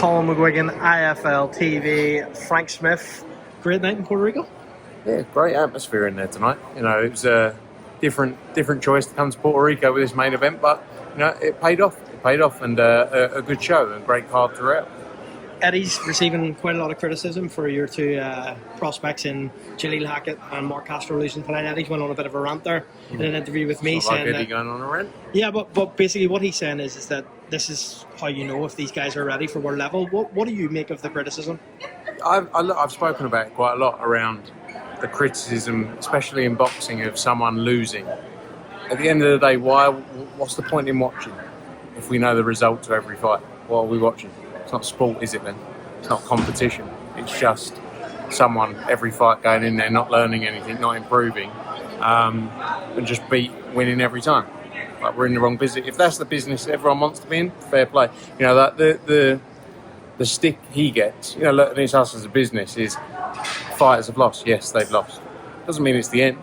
Colin McGuigan, IFLTV, Frank Smith. Great night in Puerto Rico. Yeah, great atmosphere in there tonight. You know, it was a different choice to come to Puerto Rico with this main event, but you know, it paid off. It paid off, and a good show and great card throughout. Eddie's receiving quite a lot of criticism for your two prospects in Jaleel Hackett and Mark Castro losing tonight. Eddie's went on a bit of a rant there in an interview with me, saying Eddie going on a rant. Yeah, but basically what he's saying is that this is how you know if these guys are ready for world level. What do you make of the criticism? I've spoken about it quite a lot around the criticism, especially in boxing, of someone losing. At the end of the day, what's the point in watching if we know the results of every fight? What are we watching? It's not sport, is it then? It's not competition. It's just someone every fight going in there, not learning anything, not improving, and just winning every time. Like, we're in the wrong business. If that's the business everyone wants to be in, fair play. You know, that the stick he gets, you know, look, it's us as a business, is fighters have lost. Yes, they've lost. Doesn't mean it's the end.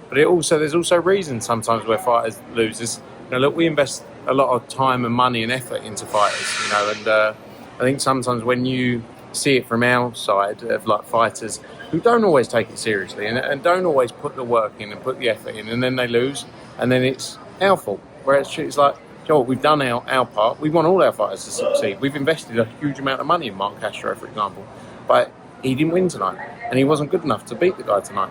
But there's also reasons sometimes where fighters lose. You know, look, we invest a lot of time and money and effort into fighters, you know, and I think sometimes when you see it from our side of like fighters who don't always take it seriously and don't always put the work in and put the effort in, and then they lose, and then it's our fault. Whereas it's like, Joel, we've done our part. We want all our fighters to succeed. We've invested a huge amount of money in Mark Castro, for example, but he didn't win tonight, and he wasn't good enough to beat the guy tonight.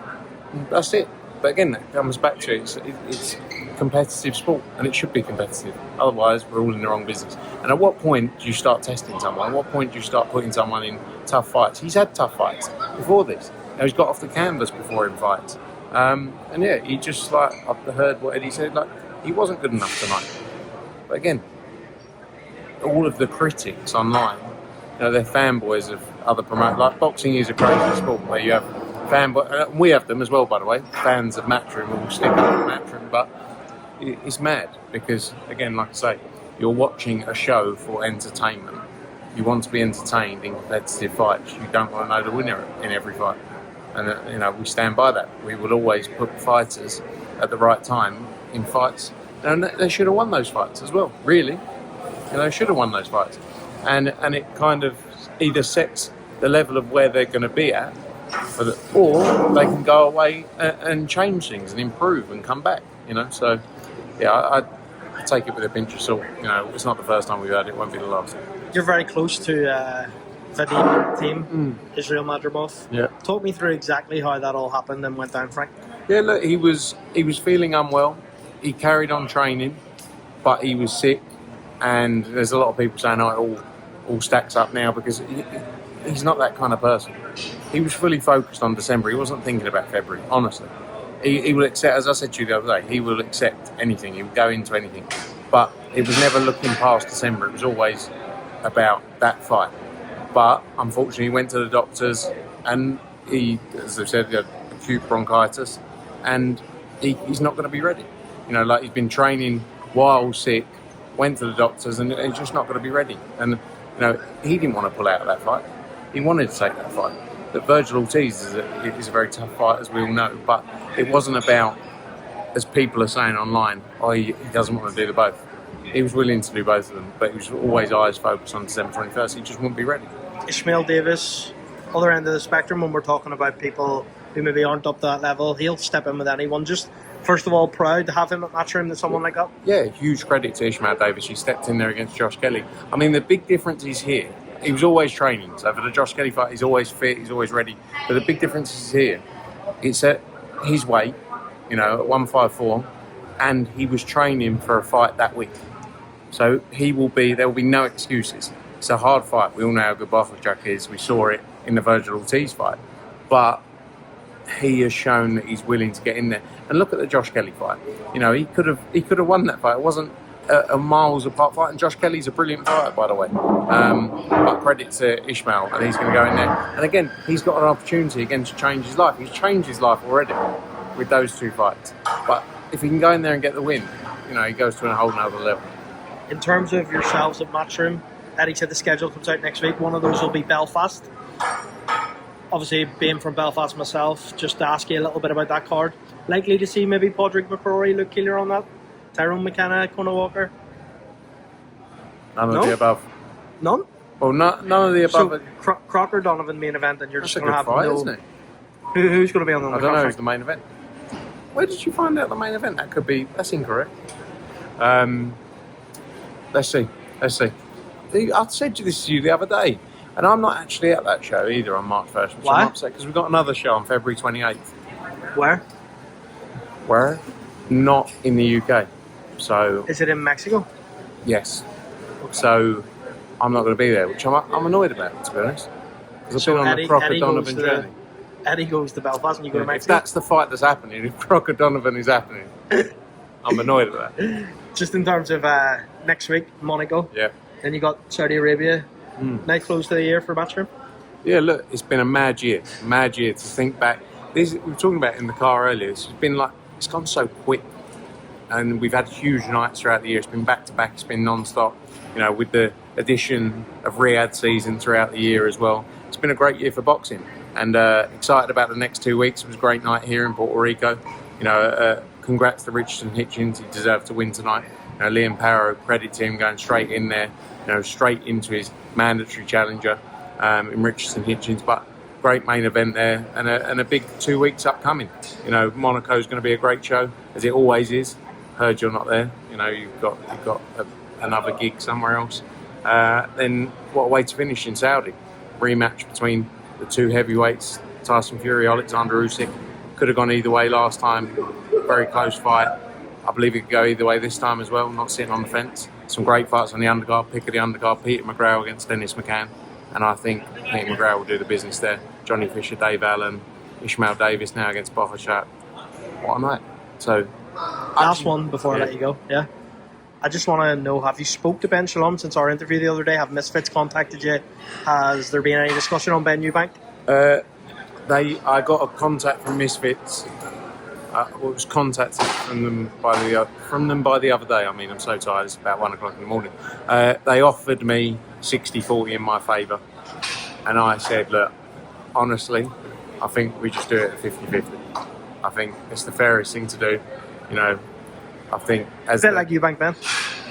That's it. But again, that comes back to it's competitive sport, and it should be competitive. Otherwise, we're all in the wrong business. And at what point do you start testing someone? At what point do you start putting someone in tough fights? He's had tough fights before this. You know, he's got off the canvas before in fights. And yeah, he just, like, I've heard what Eddie said, like, he wasn't good enough tonight. But again, all of the critics online, you know, they're fanboys of other promoters. Like, boxing is a crazy sport where you have fanboys, we have them as well, by the way, fans of Matchroom will stick up with Matchroom, but it's mad because, again, like I say, you're watching a show for entertainment. You want to be entertained in competitive fights. You don't want to know the winner in every fight. And, you know, we stand by that. We will always put fighters at the right time in fights. And they should have won those fights as well, really. You know, they should have won those fights. And it kind of either sets the level of where they're going to be at, or they can go away and change things and improve and come back, you know. So, yeah, I take it with a pinch of salt. You know, it's not the first time we've had it, it won't be the last. You're very close to Vadim team, Ishmael Madrimov. Yeah. Talk me through exactly how that all happened and went down, Frank. Yeah, look, he was feeling unwell. He carried on training, but he was sick. And there's a lot of people saying, oh, it all stacks up now, because he's not that kind of person. He was fully focused on December. He wasn't thinking about February, honestly. He will accept, as I said to you the other day, he will accept anything. He will go into anything. But it was never looking past December. It was always about that fight. But unfortunately, he went to the doctors, and he, as I said, had acute bronchitis, and he's not going to be ready. You know, like, he's been training while sick, went to the doctors, and he's just not going to be ready. And, you know, he didn't want to pull out of that fight. He wanted to take that fight. But Virgil Ortiz is a very tough fight, as we all know. But it wasn't about, as people are saying online, oh, he doesn't want to do the both. He was willing to do both of them, but he was always eyes focused on December 21st. He just wouldn't be ready. Ishmael Davis, other end of the spectrum, when we're talking about people who maybe aren't up to that level, he'll step in with anyone. Just, first of all, proud to have him at Matchroom, that someone like that. Yeah, huge credit to Ishmael Davis. He stepped in there against Josh Kelly. I mean, the big difference is here. He was always training. So for the Josh Kelly fight, he's always fit, he's always ready. But the big difference is here. It's at his weight, you know, at 154, and he was training for a fight that week. So there will be no excuses. It's a hard fight. We all know how good Jack is. We saw it in the Virgil Ortiz fight. But he has shown that he's willing to get in there. And look at the Josh Kelly fight. You know, he could have won that fight. It wasn't a miles apart fight. And Josh Kelly's a brilliant fighter, by the way. But credit to Ishmael, and he's going to go in there. And again, he's got an opportunity again to change his life. He's changed his life already with those two fights. But if he can go in there and get the win, you know, he goes to a whole nother level. In terms of yourselves at Matchroom, Eddie said the schedule comes out next week. One of those will be Belfast. Obviously, being from Belfast myself, just to ask you a little bit about that card. Likely to see maybe Padraig McCrory, Luke Keeler on that? Tyrone McKenna, Conor Walker? None of the above. None? Well, none of the above. So Crocker Donovan main event, and you're That's just a going to good have fight, no. isn't it? Who's going to be on the? I don't know who's the main event. Where did you find out the main event? That could be. That's incorrect. Let's see. I said this to you the other day, and I'm not actually at that show either on March 1st, which Why? I'm upset because we've got another show on February 28th. Where? Where? Not in the UK. So Is it in Mexico? yes. So I'm not going to be there, which I'm annoyed about, to be honest. Because I've been on the Crocker Donovan journey. Eddie goes to Belfast and you go to If Mexico. that's the fight that's happening, if Crocker Donovan is happening, I'm annoyed at that. Just in terms of next week, Monaco. Yeah. Then you got Saudi Arabia. Nice close to the year for Matchroom. Yeah, look, it's been a mad year to think back. We were talking about it in the car earlier. It's gone so quick, and we've had huge nights throughout the year. It's been back to back. It's been non-stop. You know, with the addition of Riyadh season throughout the year as well. It's been a great year for boxing, and excited about the next 2 weeks. It was a great night here in Puerto Rico. You know, congrats to Richardson Hitchins. He deserved to win tonight. You know, Liam Paro, credit to him going straight in there. You know, straight into his mandatory challenger in Richardson Hitchins. But great main event there, and a big 2 weeks upcoming. You know, Monaco's going to be a great show, as it always is. Heard you're not there. You know, you've got another gig somewhere else. Then what a way to finish in Saudi. Rematch between the two heavyweights, Tyson Fury, Alexander Usyk. Could have gone either way last time. Very close fight. I believe it could go either way this time as well. I'm not sitting on the fence. Some great fights on the undercard. Pick of the undercard, Peter McGraw against Dennis McCann. And I think Peter McGraw will do the business there. Johnny Fisher, Dave Allen, Ishmael Davis now against Bohachat. What a night. So, Last one before I let you go. Yeah. I just want to know, have you spoke to Ben Shalom since our interview the other day? Have Misfits contacted you? Has there been any discussion on Benn Eubank? I got a contact from Misfits. I was contacted from them by the other day. I mean, I'm so tired. It's about 1 o'clock in the morning. They offered me 60-40 in my favour, and I said, look, honestly, I think we just do it at 50-50. I think it's the fairest thing to do. You know, I think as a bit like Eubank, Ben.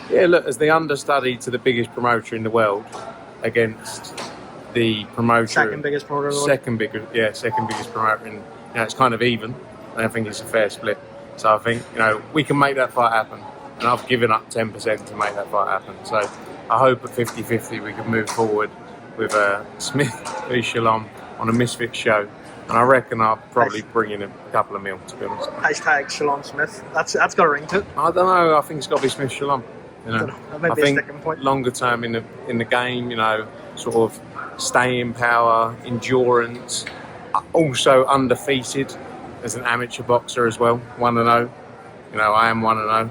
Yeah, look, as the understudy to the biggest promoter in the world against the promoter, second biggest promoter in the world. Second biggest promoter. And, you know, it's kind of even. And I think it's a fair split. So I think, you know, we can make that fight happen. And I've given up 10% to make that fight happen. So I hope at 50-50 we can move forward with Smith v. Shalom on a Misfit show. And I reckon I'll probably bring in a couple of mil, to be honest. Hashtag Shalom Smith. That's got a ring to it. I don't know. I think it's got to be Smith Shalom. You know, that might be a sticking point. Longer term in the game, you know, sort of staying power, endurance, also undefeated as an amateur boxer as well, 1-0. You know, I am 1-0.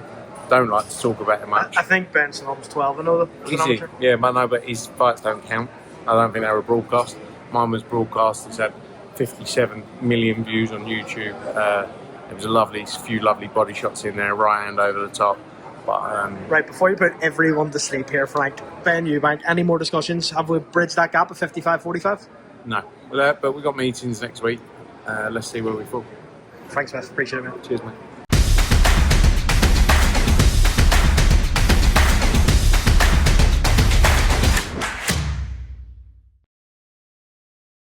Don't like to talk about it much. I think Ben Shalom's 12-0 though. Is he? Yeah, but no, but his fights don't count. I don't think they were broadcast. Mine was broadcast. It's had 57 million views on YouTube. It was a few lovely body shots in there, right hand over the top. But, right, before you put everyone to sleep here, Frank, Ben Eubank, any more discussions? Have we bridged that gap at 55-45? No, but we've got meetings next week. Let's see where we fall. Thanks, Smith. Appreciate it, man. Cheers, mate.